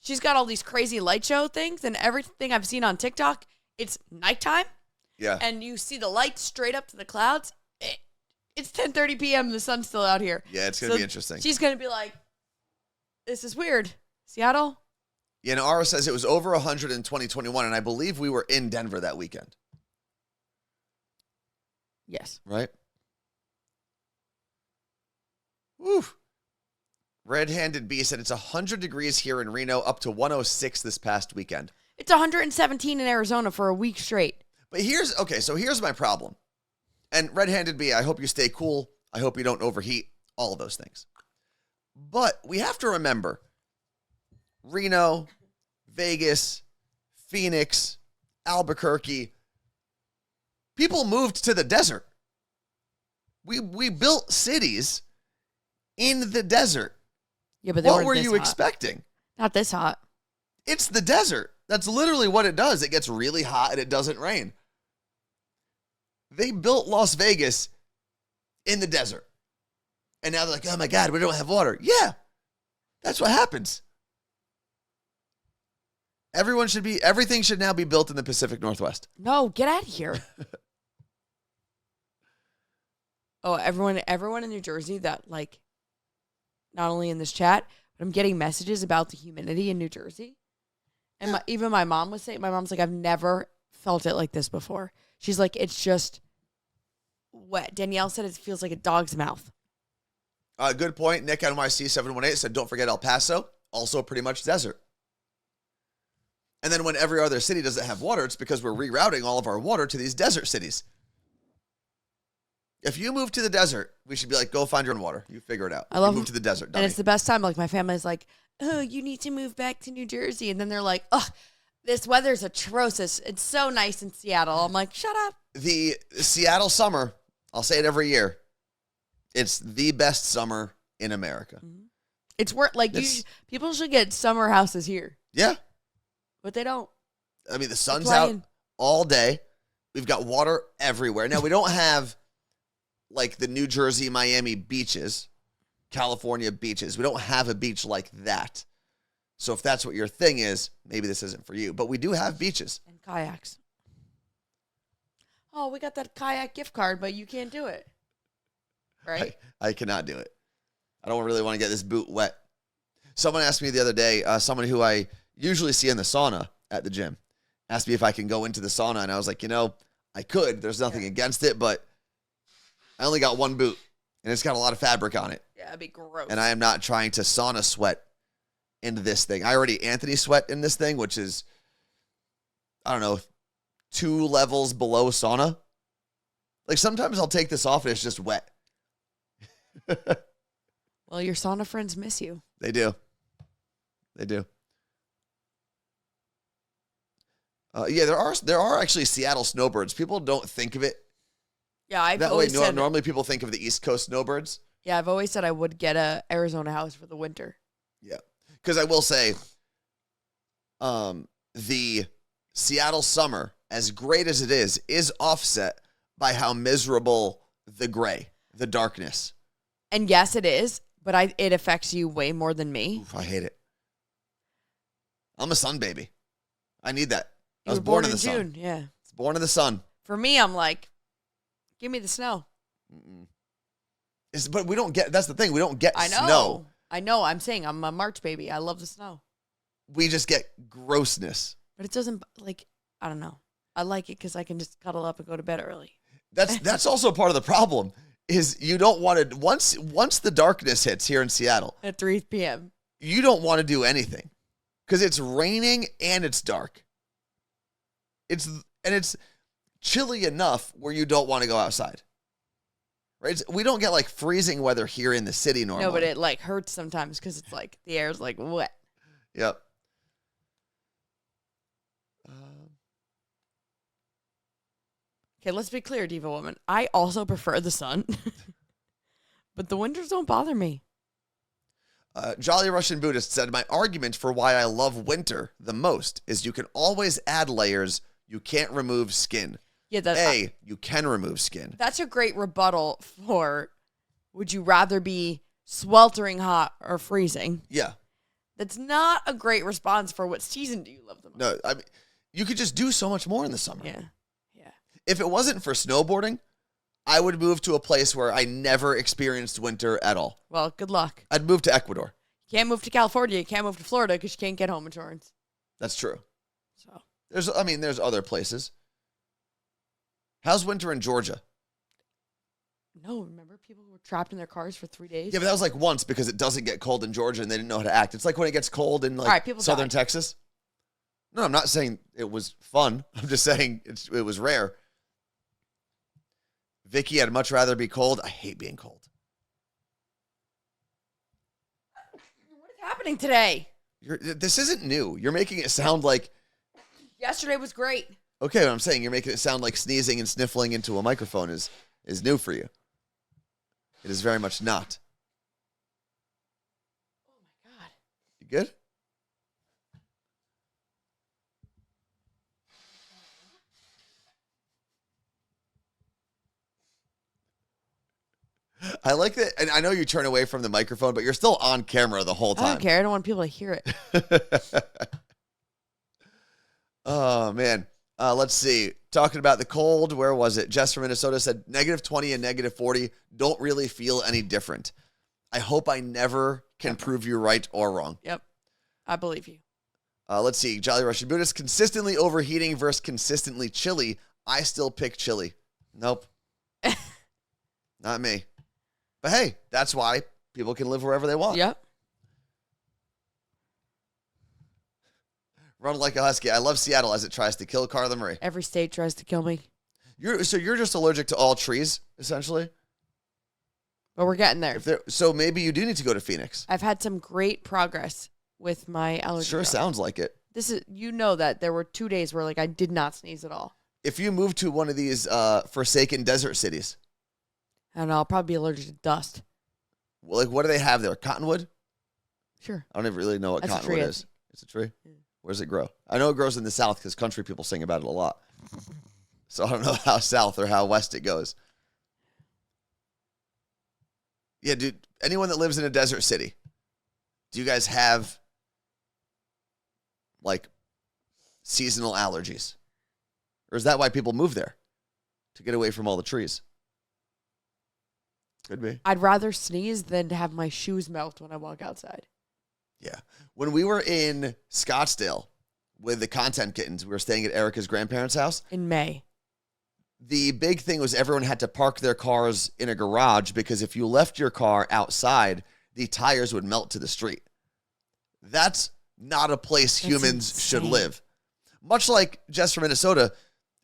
she's got all these crazy light show things, and everything I've seen on TikTok, it's nighttime. Yeah. And you see the lights straight up to the clouds. It's 10:30 p.m. The sun's still out here. Yeah, it's going to be interesting. She's going to be like, this is weird. Seattle? Yeah, and Ara says it was over 100 in 2021, and I believe we were in Denver that weekend. Yes. Right? Woo. Red-Handed Bee said it's 100 degrees here in Reno, up to 106 this past weekend. It's 117 in Arizona for a week straight. But here's my problem. And Red-Handed Bee, I hope you stay cool. I hope you don't overheat. All of those things. But we have to remember, Reno, Vegas, Phoenix, Albuquerque, people moved to the desert. We built cities in the desert. Yeah, but what were you expecting? Not this hot. It's the desert. That's literally what it does. It gets really hot and it doesn't rain. They built Las Vegas in the desert. And now they're like, oh my God, we don't have water. Yeah, that's what happens. Everything should now be built in the Pacific Northwest. No, get out of here. Oh, everyone in New Jersey that, like, not only in this chat, but I'm getting messages about the humidity in New Jersey. And even my mom was saying, my mom's like, I've never felt it like this before. She's like, it's just wet. Danielle said it feels like a dog's mouth. Good point. Nick NYC 718 said, don't forget El Paso, also pretty much desert. And then when every other city doesn't have water, it's because we're rerouting all of our water to these desert cities. If you move to the desert, we should be like, go find your own water. You figure it out. I love move to the desert. Dummy. And it's the best time. Like, my family's like, oh, you need to move back to New Jersey. And then they're like, oh, this weather's atrocious. It's so nice in Seattle. I'm like, shut up. The Seattle summer, I'll say it every year, it's the best summer in America. Mm-hmm. It's worth, like, people should get summer houses here. Yeah. But they don't. I mean, the sun's out all day. We've got water everywhere. Now, we don't have, like, the New Jersey, Miami beaches, California beaches. We don't have a beach like that. So if that's what your thing is, maybe this isn't for you. But we do have beaches. And kayaks. Oh, we got that kayak gift card, but you can't do it. Right? I cannot do it. I don't really want to get this boot wet. Someone asked me the other day, someone who I usually see in the sauna at the gym, asked me if I can go into the sauna. And I was like, I could. There's nothing against it, but I only got one boot, and it's got a lot of fabric on it. Yeah, it'd be gross. And I am not trying to sauna sweat into this thing. I already Anthony sweat in this thing, which is, I don't know, 2 levels below sauna. Like, sometimes I'll take this off and it's just wet. Well, your sauna friends miss you. They do. They do. Yeah, there are actually Seattle snowbirds. People don't think of it. Yeah, I've always said normally people think of the East Coast snowbirds. Yeah, I've always said I would get a Arizona house for the winter. Yeah, because I will say, the Seattle summer, as great as it is offset by how miserable the gray, the darkness. And yes, it is, but it affects you way more than me. Oof, I hate it. I'm a sun baby. I need that. I was born in June. Yeah. I was born in the sun. For me, I'm like, give me the snow. But we don't get, that's the thing, we don't get snow. I know. I'm saying I'm a March baby. I love the snow. We just get grossness. But it doesn't, like, I don't know. I like it because I can just cuddle up and go to bed early. That's also part of the problem, is you don't want to, once the darkness hits here in Seattle. At 3 p.m. You don't want to do anything. Because it's raining and it's dark. It's chilly enough where you don't want to go outside. Right? We don't get like freezing weather here in the city normally. No, but it like hurts sometimes because it's like the air's like wet. Yep. Okay, let's be clear, Diva Woman. I also prefer the sun. But the winters don't bother me. Jolly Russian Buddhist said, my argument for why I love winter the most is you can always add layers. You can't remove skin. Yeah, you can remove skin. That's a great rebuttal for, would you rather be sweltering hot or freezing? Yeah. That's not a great response for what season do you love the most. No, I mean, you could just do so much more in the summer. Yeah. If it wasn't for snowboarding, I would move to a place where I never experienced winter at all. Well, good luck. I'd move to Ecuador. You can't move to California. You can't move to Florida because you can't get home insurance. That's true. So there's other places. How's winter in Georgia? No, remember people were trapped in their cars for 3 days? Yeah, but that was like once because it doesn't get cold in Georgia and they didn't know how to act. It's like when it gets cold in like southern Texas. No, I'm not saying it was fun. I'm just saying it was rare. Vicky, I'd much rather be cold. I hate being cold. What is happening today? This isn't new. You're making it sound like... Yesterday was great. Okay, I'm saying you're making it sound like sneezing and sniffling into a microphone is new for you. It is very much not. Oh, my God. You good? I like that. And I know you turn away from the microphone, but you're still on camera the whole time. I don't care. I don't want people to hear it. Oh, man. Let's see. Talking about the cold, where was it? Jess from Minnesota said -20 and -40 don't really feel any different. I hope I never can prove you right or wrong. Yep. I believe you. Let's see. Jolly Russian Buddhist, consistently overheating versus consistently chilly. I still pick chilly. Nope. Not me. But hey, that's why people can live wherever they want. Yep. Run like a husky. I love Seattle as it tries to kill Carla Marie. Every state tries to kill me. So you're just allergic to all trees, essentially? But we're getting there. So maybe you do need to go to Phoenix. I've had some great progress with my allergy. Sure sounds like it. That there were 2 days where I did not sneeze at all. If you move to one of these forsaken desert cities. I don't know. I'll probably be allergic to dust. Well, what do they have there? Cottonwood? Sure. I don't even really know what cottonwood is. It's a tree? Yeah. Where does it grow? I know it grows in the South because country people sing about it a lot. So I don't know how south or how west it goes. Yeah, dude, anyone that lives in a desert city, do you guys have, seasonal allergies? Or is that why people move there? To get away from all the trees? Could be. I'd rather sneeze than to have my shoes melt when I walk outside. Yeah. When we were in Scottsdale with the Content Kittens, we were staying at Erica's grandparents' house. In May. The big thing was everyone had to park their cars in a garage because if you left your car outside, the tires would melt to the street. That's not a place humans should live. Much like Jess from Minnesota,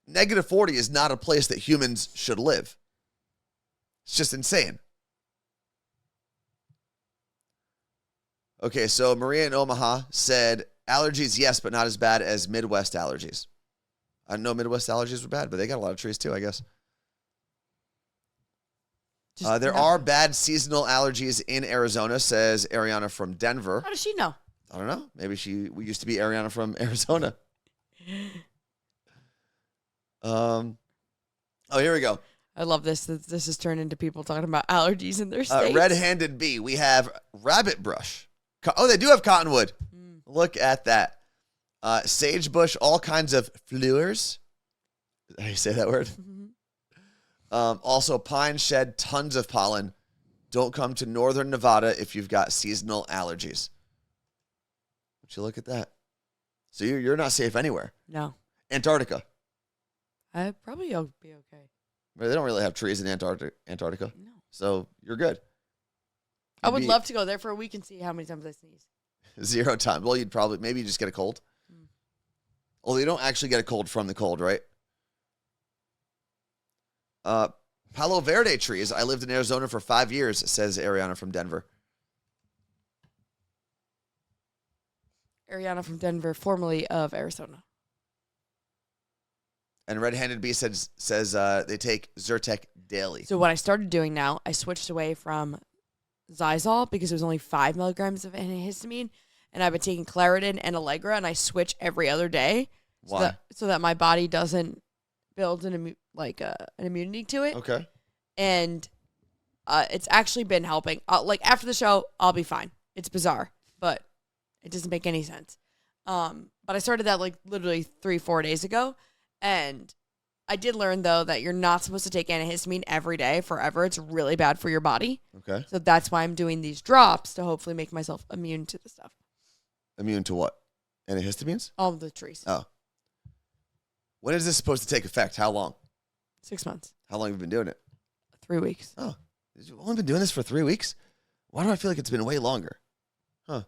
-40 is not a place that humans should live. It's just insane. Okay, so Maria in Omaha said, allergies, yes, but not as bad as Midwest allergies. I didn't know Midwest allergies were bad, but they got a lot of trees too, I guess. There are bad seasonal allergies in Arizona, says Ariana from Denver. How does she know? I don't know. Maybe we used to be Ariana from Arizona. Oh, here we go. I love this. This has turned into people talking about allergies in their states. Red-handed bee. We have rabbit brush. Oh, they do have cottonwood. Look at that. Sagebush, all kinds of flowers. Is that how you say that word? Also, pine shed tons of pollen. Don't come to northern Nevada if you've got seasonal allergies. Would you look at that? So you're not safe anywhere. No. Antarctica. I'd probably be okay. They don't really have trees in Antarctica. No. So you're good. I would love to go there for a week and see how many times I sneeze. 0 times. Well, maybe you just get a cold. Although you don't actually get a cold from the cold, right? Palo Verde trees. I lived in Arizona for 5 years, says Ariana from Denver. Ariana from Denver, formerly of Arizona. And Red-Handed Bee says they take Zyrtec daily. So what I started doing now, I switched away from Zysol because it was only 5 milligrams of antihistamine, and I've been taking Claritin and Allegra, and I switch every other day. Why? So that my body doesn't build an immunity to it. Okay. And it's actually been helping. After the show, I'll be fine. It's bizarre, but it doesn't make any sense. But I started that literally 3-4 days ago. And I did learn, though, that you're not supposed to take antihistamine every day forever. It's really bad for your body. Okay. So that's why I'm doing these drops to hopefully make myself immune to the stuff. Immune to what? Antihistamines? All the trees. Oh. When is this supposed to take effect? How long? 6 months. How long have you been doing it? 3 weeks. Oh. You've only been doing this for 3 weeks? Why do I feel like it's been way longer? Huh.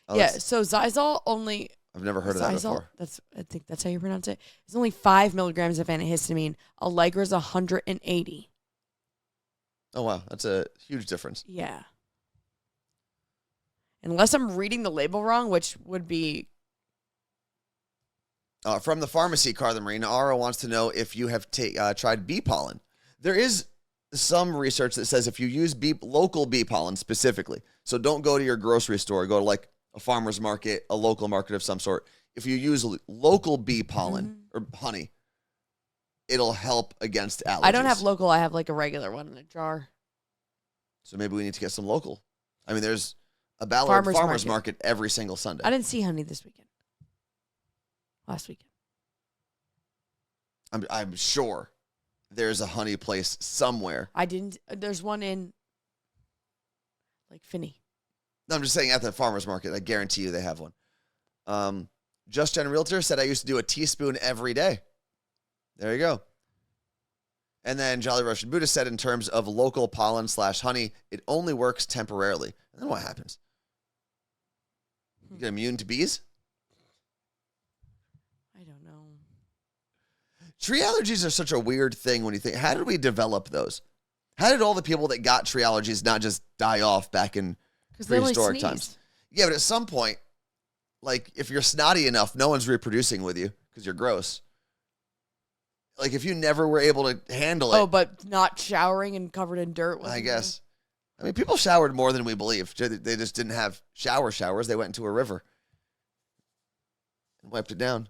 Oh, yeah, so Zysol only... I've never heard of that before. I think that's how you pronounce it. It's only 5 milligrams of antihistamine. Allegra's 180. Oh, wow. That's a huge difference. Yeah. Unless I'm reading the label wrong, which would be... From the pharmacy, Carla Marie, Ara wants to know if you have tried bee pollen. There is some research that says if you use local bee pollen specifically, so don't go to your grocery store, go to a farmer's market, a local market of some sort. If you use local bee pollen or honey, it'll help against allergies. I don't have local. I have like a regular one in a jar. So maybe we need to get some local. I mean, there's a Ballard Farmers Market every single Sunday. I didn't see honey this weekend. Last weekend. I'm sure there's a honey place somewhere. I didn't. There's one in like Finney. No, I'm just saying at the farmer's market. I guarantee you they have one. Just Gen Realtor said I used to do a teaspoon every day. There you go. And then Jolly Russian Buddha said in terms of local pollen/honey, it only works temporarily. And then what happens? You get immune to bees? I don't know. Tree allergies are such a weird thing when you think, how did we develop those? How did all the people that got tree allergies not just die off back in prehistoric times? Yeah, but at some point, like if you're snotty enough, no one's reproducing with you because you're gross. Like if you never were able to handle it. Oh, but not showering and covered in dirt. I guess. I mean, people showered more than we believe. They just didn't have showers. They went into a river and wiped it down.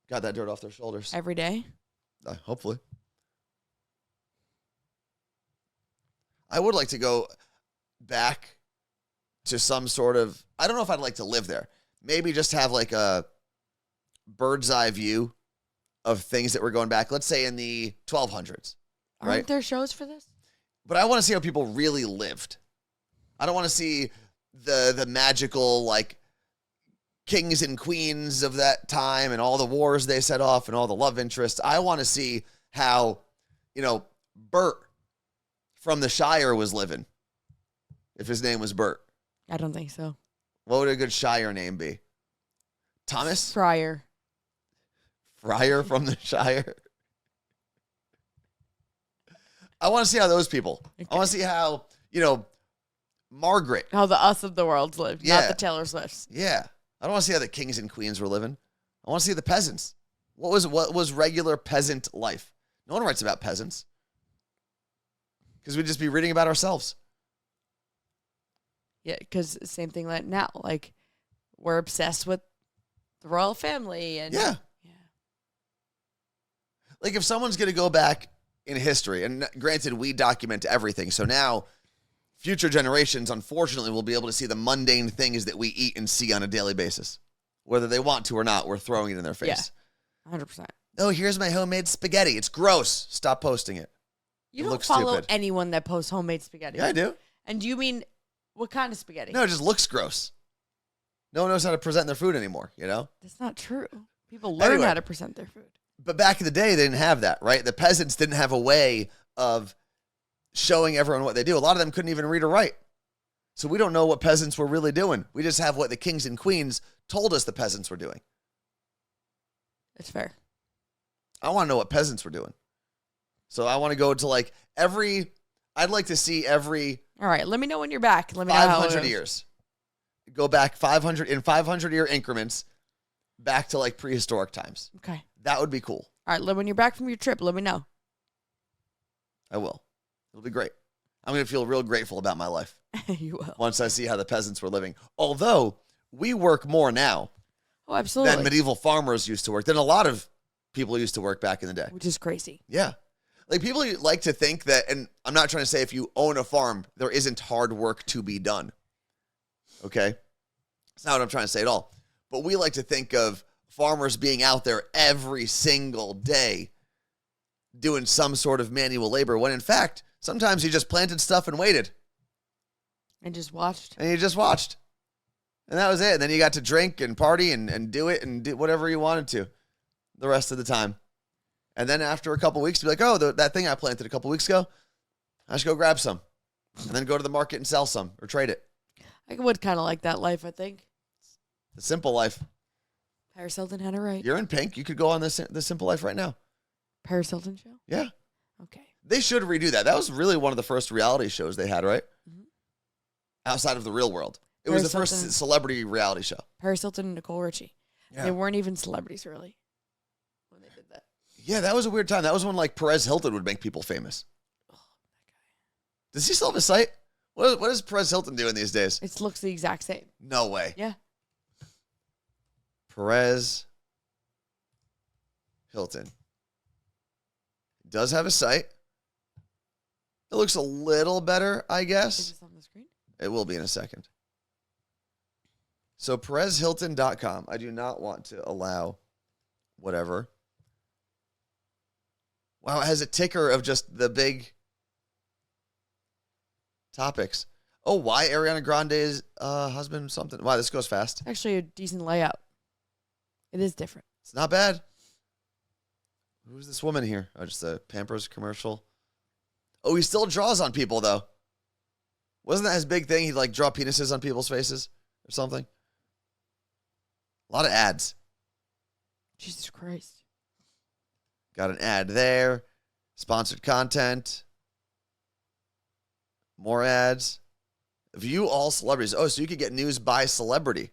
Got that dirt off their shoulders. Every day? Hopefully. I would like to go back to some sort of, I don't know if I'd like to live there. Maybe just have like a bird's eye view of things that were going back, let's say in the 1200s. Right? Aren't there shows for this? But I want to see how people really lived. I don't want to see the magical, like, kings and queens of that time and all the wars they set off and all the love interests. I want to see how, Bert from the Shire was living, if his name was Bert. I don't think so. What would a good Shire name be? Thomas? Fryer. Fryer from the Shire? I want to see how those people. Okay. I want to see how, Margaret. How the us of the world lived, not the Taylor Swifts. Yeah. I don't want to see how the kings and queens were living. I want to see the peasants. What was regular peasant life? No one writes about peasants. Because we'd just be reading about ourselves. Yeah, because same thing like now. Like, we're obsessed with the royal family. And yeah. Like, if someone's going to go back in history, and granted, we document everything, so now future generations, unfortunately, will be able to see the mundane things that we eat and see on a daily basis. Whether they want to or not, we're throwing it in their face. Yeah, 100%. Oh, here's my homemade spaghetti. It's gross. Stop posting it. You don't follow anyone that posts homemade spaghetti. Yeah, I do. And do you mean, what kind of spaghetti? No, it just looks gross. No one knows how to present their food anymore, That's not true. People learn how to present their food. But back in the day, they didn't have that, right? The peasants didn't have a way of showing everyone what they do. A lot of them couldn't even read or write. So we don't know what peasants were really doing. We just have what the kings and queens told us the peasants were doing. It's fair. I want to know what peasants were doing. So I want to go to I'd like to see every... All right, let me know when you're back. Let me know how 500 years. Go back 500-year increments back to prehistoric times. Okay. That would be cool. All right, when you're back from your trip, let me know. I will. It'll be great. I'm going to feel real grateful about my life. You will. Once I see how the peasants were living. Although, we work more now. Oh, absolutely. Than medieval farmers used to work. Than a lot of people used to work back in the day. Which is crazy. Yeah. People like to think that, and I'm not trying to say if you own a farm, there isn't hard work to be done. Okay? That's not what I'm trying to say at all. But we like to think of farmers being out there every single day doing some sort of manual labor, when in fact, sometimes you just planted stuff and waited. And just watched. And you just watched. And that was it. And then you got to drink and party and do it and do whatever you wanted to the rest of the time. And then after a couple weeks, be like, oh, that thing I planted a couple weeks ago, I should go grab some. And then go to the market and sell some or trade it. I would kind of like that life, I think. The simple life. Paris Hilton had it right. You're in pink. You could go on the simple life right now. Paris Hilton show? Yeah. Okay. They should redo that. That was really one of the first reality shows they had, right? Mm-hmm. Outside of the real world. It was the first celebrity reality show. Paris Hilton and Nicole Richie. Yeah. They weren't even celebrities, really, when they did that. Yeah, that was a weird time. That was when, Perez Hilton would make people famous. Oh, that guy. Does he still have a site? What is Perez Hilton doing these days? It looks the exact same. No way. Yeah. Perez Hilton. Does have a site. It looks a little better, I guess. Is this on the screen? It will be in a second. So PerezHilton.com. I do not want to allow whatever. Wow, it has a ticker of just the big topics. Oh, why Ariana Grande's husband something? Wow, this goes fast. Actually, a decent layout. It is different. It's not bad. Who's this woman here? Oh, just a Pampers commercial. Oh, he still draws on people, though. Wasn't that his big thing? He'd like draw penises on people's faces or something. A lot of ads. Jesus Christ. Got an ad there. Sponsored content. More ads. View all celebrities. Oh, so you could get news by celebrity.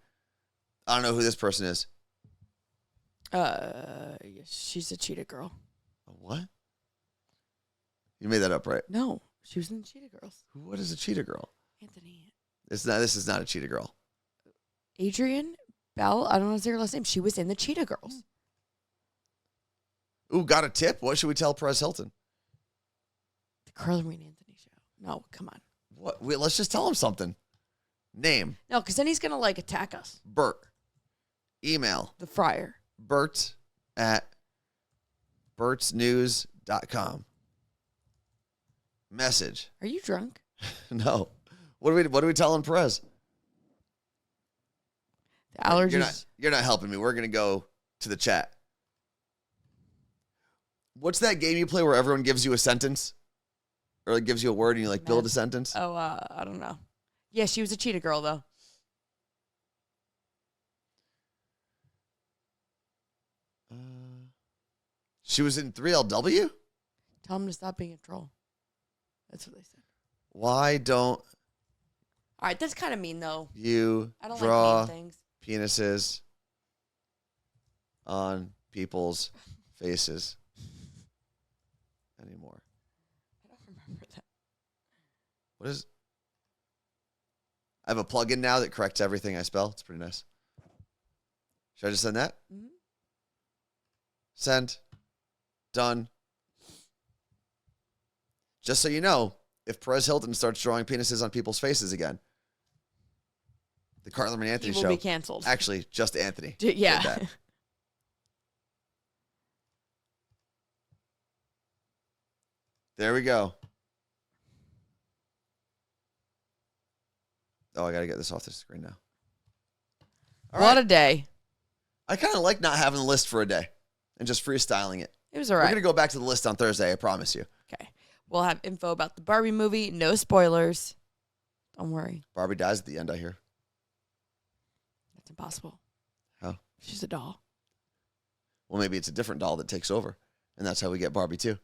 I don't know who this person is. Yes, she's a cheetah girl. A what? You made that up, right? No, she was in Cheetah Girls. What is a cheetah girl? Anthony. This is not a cheetah girl. Adrienne Bell. I don't know if her last name. She was in the Cheetah Girls. Ooh, got a tip? What should we tell Perez Hilton? The Carla Marie and Anthony show. No, come on. What? Wait, let's just tell him something. Name. No, because then he's going to like attack us. Bert. Email. The Friar. Bert at bertsnews.com. Message. Are you drunk? No. What are we telling Perez? The allergies. You're not helping me. We're gonna go to the chat. What's that game you play where everyone gives you a sentence? Or like gives you a word and you like build a sentence? Oh, I don't know. Yeah, she was a cheetah girl though. She was in 3LW? Tell him to stop being a troll. That's what they said. Why don't All right, that's kind of mean though. you I don't draw like mean things. penises on people's faces anymore? I don't remember that. What is? I have a plugin now that corrects everything I spell. It's pretty nice. Should I just send that? Mm-hmm. Send. Done. Just so you know, if Perez Hilton starts drawing penises on people's faces again, the Carla Marie and Anthony He show will be canceled. Actually, just Anthony. Yeah. Did that. There we go. Oh, I got to get this off the screen now. What a day. I kind of like not having the list for a day and just freestyling it. It was all right. We're going to go back to the list on Thursday, I promise you. Okay. We'll have info about the Barbie movie. No spoilers. Don't worry. Barbie dies at the end, I hear. That's impossible. How? She's a doll. Well, maybe it's a different doll that takes over, and that's how we get Barbie too.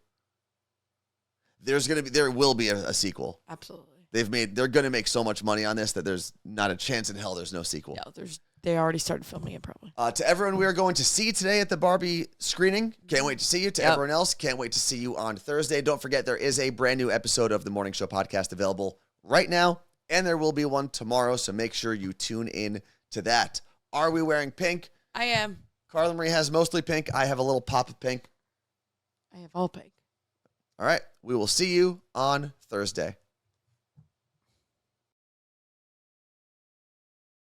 There will be a sequel. Absolutely. They're going to make so much money on this that there's not a chance in hell there's no sequel. Yeah, they already started filming it probably. To everyone we are going to see today at the Barbie screening, can't wait to see you. To everyone else, can't wait to see you on Thursday. Don't forget, there is a brand new episode of the Morning Show podcast available right now, and there will be one tomorrow, so make sure you tune in to that. Are we wearing pink? I am. Carla Marie has mostly pink. I have a little pop of pink. I have all pink. All right. We will see you on Thursday.